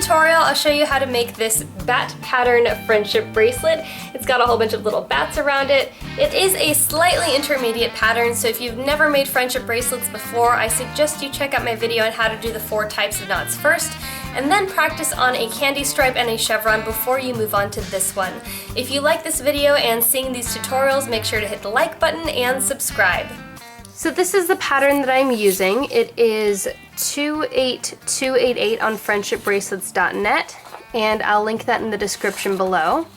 tutorial, I'll show you how to make this bat pattern friendship bracelet. It's got a whole bunch of little bats around it. It is a slightly intermediate pattern, so if you've never made friendship bracelets before, I suggest you check out my video on how to do the 4 types of knots first, and then practice on a candy stripe and a chevron before you move on to this one. If you like this video and seeing these tutorials, make sure to hit the like button and subscribe. So this is the pattern that I'm using. It is 28288 on friendshipbracelets.net, and I'll link that in the description below.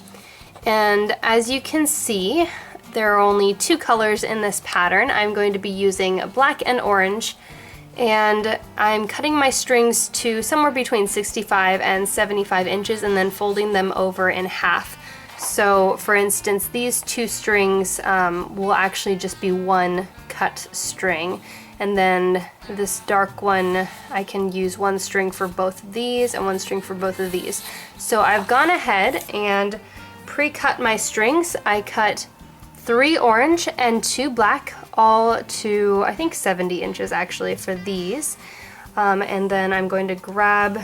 And as you can see, there are only 2 colors in this pattern. I'm going to be using black and orange, and I'm cutting my strings to somewhere between 65 and 75 inches and then folding them over in half. So for instance, these 2 strings will actually just be one cut string, and then this dark one, I can use 1 string for both of these and 1 string for both of these. So I've gone ahead and pre-cut my strings. I cut 3 orange and 2 black, all to I think 70 inches actually for these. And then I'm going to grab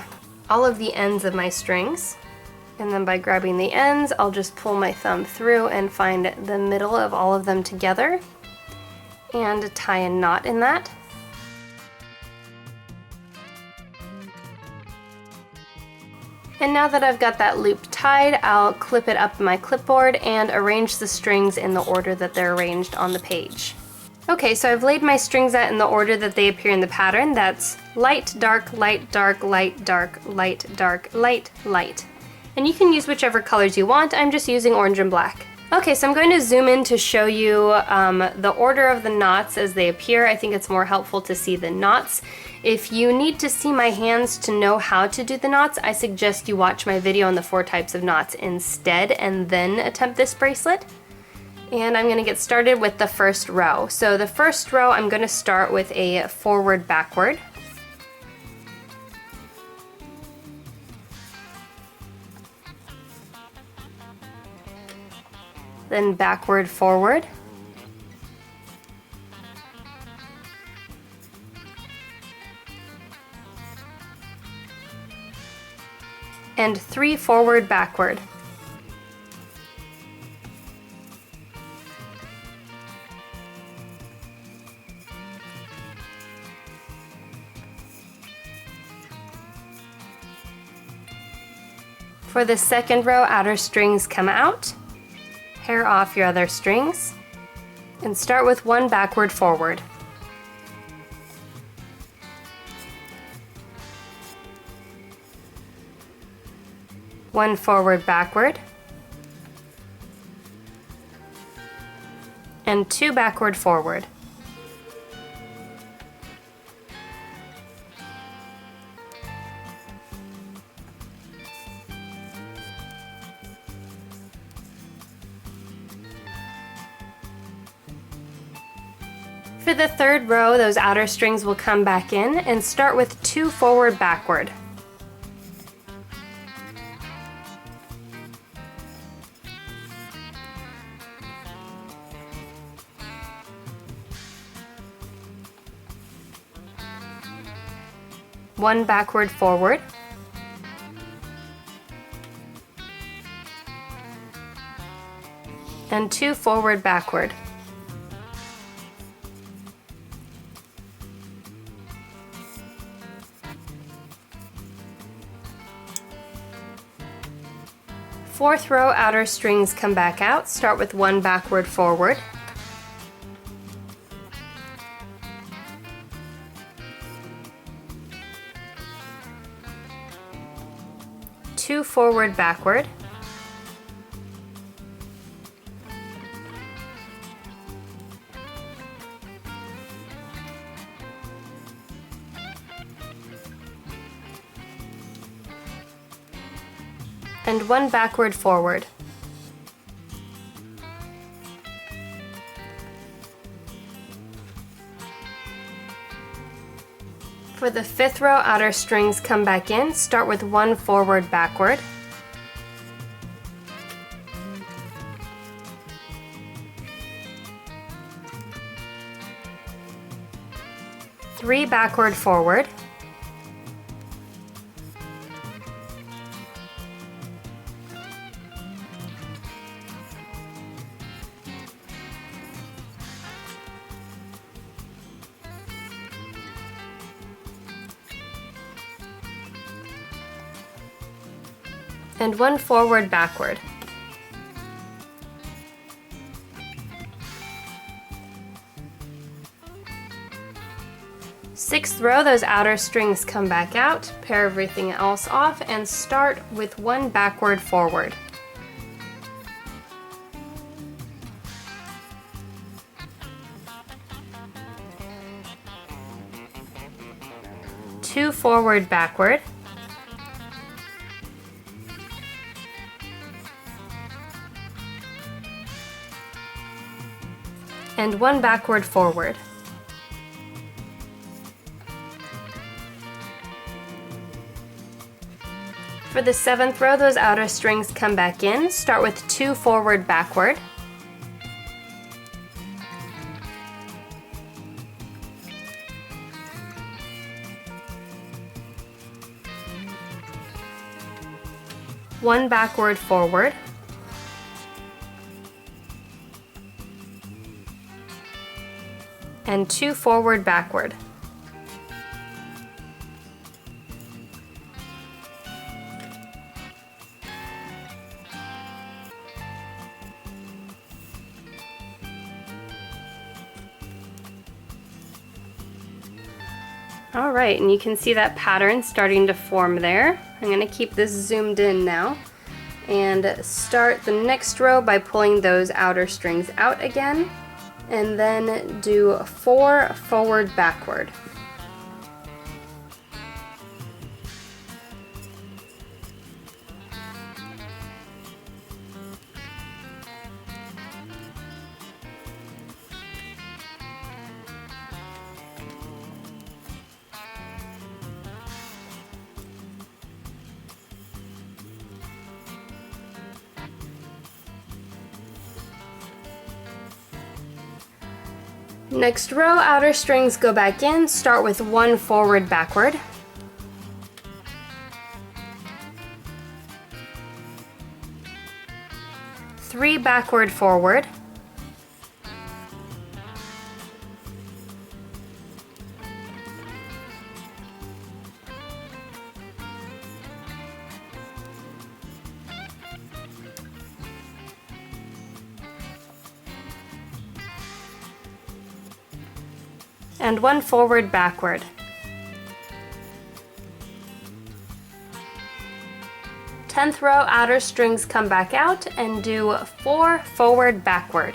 all of the ends of my strings. And then by grabbing the ends, I'll just pull my thumb through and find the middle of all of them together and tie a knot in that. And now that I've got that loop tied, I'll clip it up in my clipboard and arrange the strings in the order that they're arranged on the page. Okay, so I've laid my strings out in the order that they appear in the pattern. That's light, dark, light, dark, light, dark, light, dark, light, light. And you can use whichever colors you want. I'm just using orange and black. Okay, so I'm going to zoom in to show you the order of the knots as they appear. I think it's more helpful to see the knots. If you need to see my hands to know how to do the knots, I suggest you watch my video on the 4 types of knots instead and then attempt this bracelet. And I'm going to get started with the first row. So the first row, I'm going to start with a forward backward. Then backward forward, and 3 forward backward. For the second row, outer strings come out. Hair off your other strings and start with 1 backward forward. One forward backward and 2 backward forward. For the third row, those outer strings will come back in and start with 2 forward backward. One backward forward. And 2 forward backward. Fourth row, outer strings come back out. Start with 1 backward forward. Two forward backward. And 1 backward forward. For the 5th row, outer strings come back in. Start with 1 forward backward. Three backward forward. and one forward backward. Sixth row, those outer strings come back out, pair everything else off, and start with one backward forward. Two forward backward, and one backward forward. For the seventh row, those outer strings come back in. Start with two forward backward, one backward forward, and two forward backward. All right, and you can see that pattern starting to form there. I'm going to keep this zoomed in now and start the next row by pulling those outer strings out again, and then do 4 forward backward. Next row, outer strings go back in, start with one forward backward, three backward forward, and one forward backward. Tenth row, outer strings come back out and do 4 forward backward.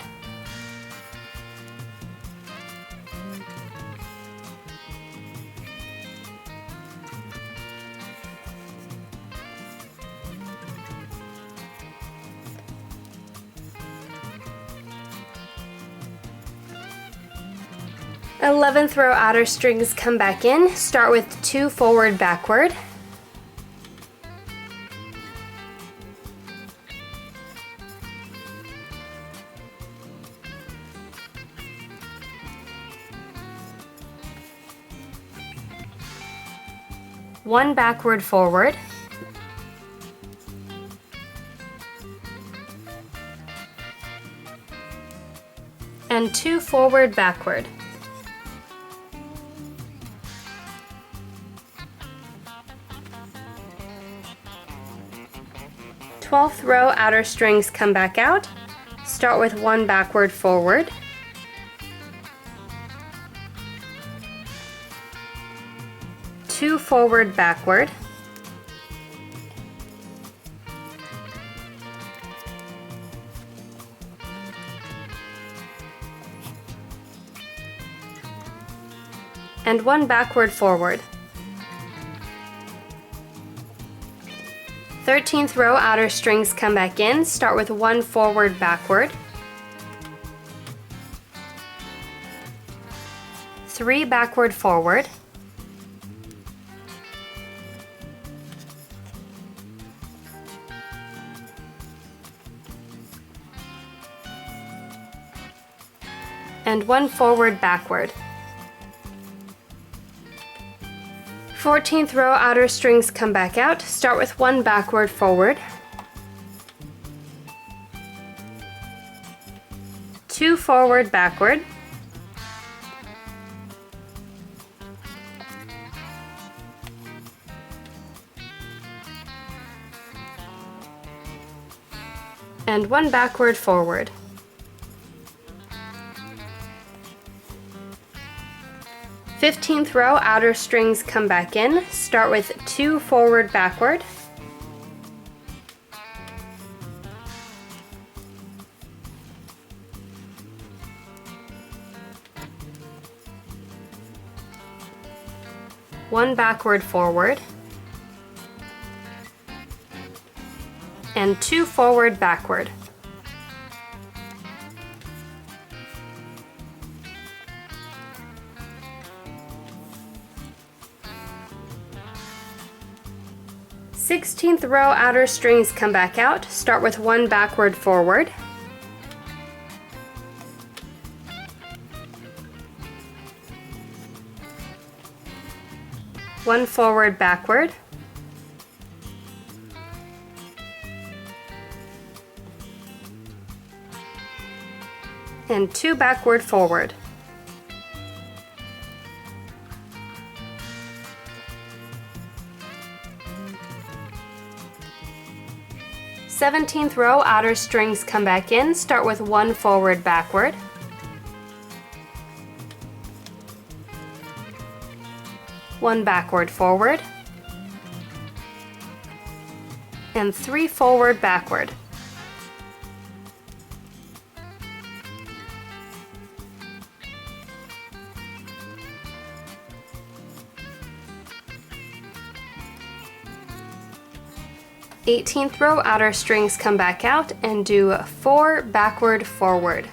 Eleventh row, outer strings come back in, start with 2 forward backward, one backward forward, and 2 forward backward. 12th row, outer strings come back out, start with 1 backward forward, two forward backward, and 1 backward forward. 13th row, outer strings come back in, start with 1 forward backward, 3 backward forward, and 1 forward backward. 14th row, outer strings come back out, start with 1 backward forward, 2 forward backward, and 1 backward forward. Fifteenth row, outer strings come back in. Start with 2 forward backward. One backward forward. And 2 forward backward. Sixteenth row, outer strings come back out. Start with 1 backward forward. One forward backward. And 2 backward forward. Seventeenth row, outer strings come back in. Start with 1 forward backward. One backward forward. And 3 forward backward. Eighteenth row, outer strings come back out and do 4 backward forward.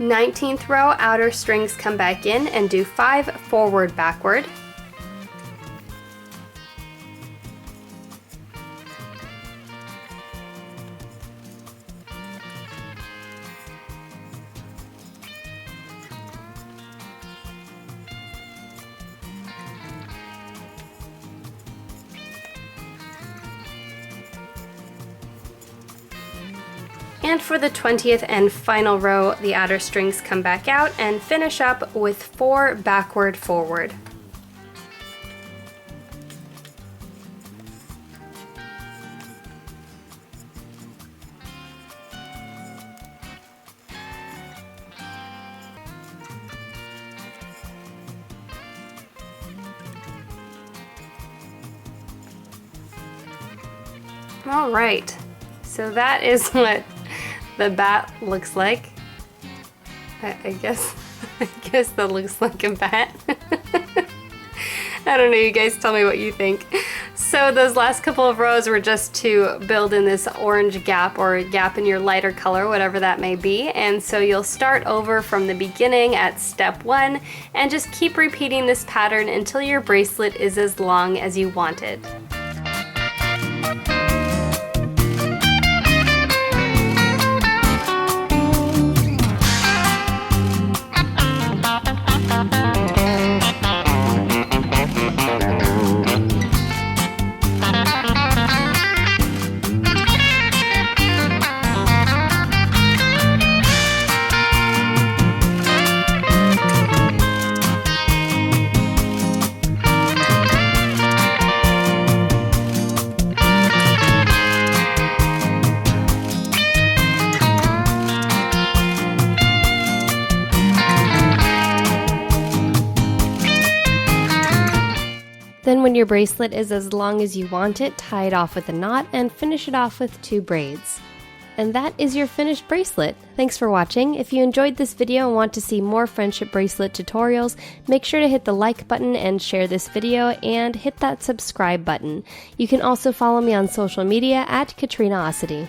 Nineteenth row, outer strings come back in and do 5 forward backward. And for the 20th and final row, the outer strings come back out and finish up with 4 backward forward. All right, so that is what the bat looks like. I guess that looks like a bat. I don't know, you guys tell me what you think. So those last couple of rows were just to build in this orange gap or gap in your lighter color, whatever that may be. And so you'll start over from the beginning at step 1 and just keep repeating this pattern until your bracelet is as long as you want it. Then when your bracelet is as long as you want it, tie it off with a knot and finish it off with 2 braids. And that is your finished bracelet. Thanks for watching. If you enjoyed this video and want to see more friendship bracelet tutorials, make sure to hit the like button and share this video and hit that subscribe button. You can also follow me on social media at Katrinaosity.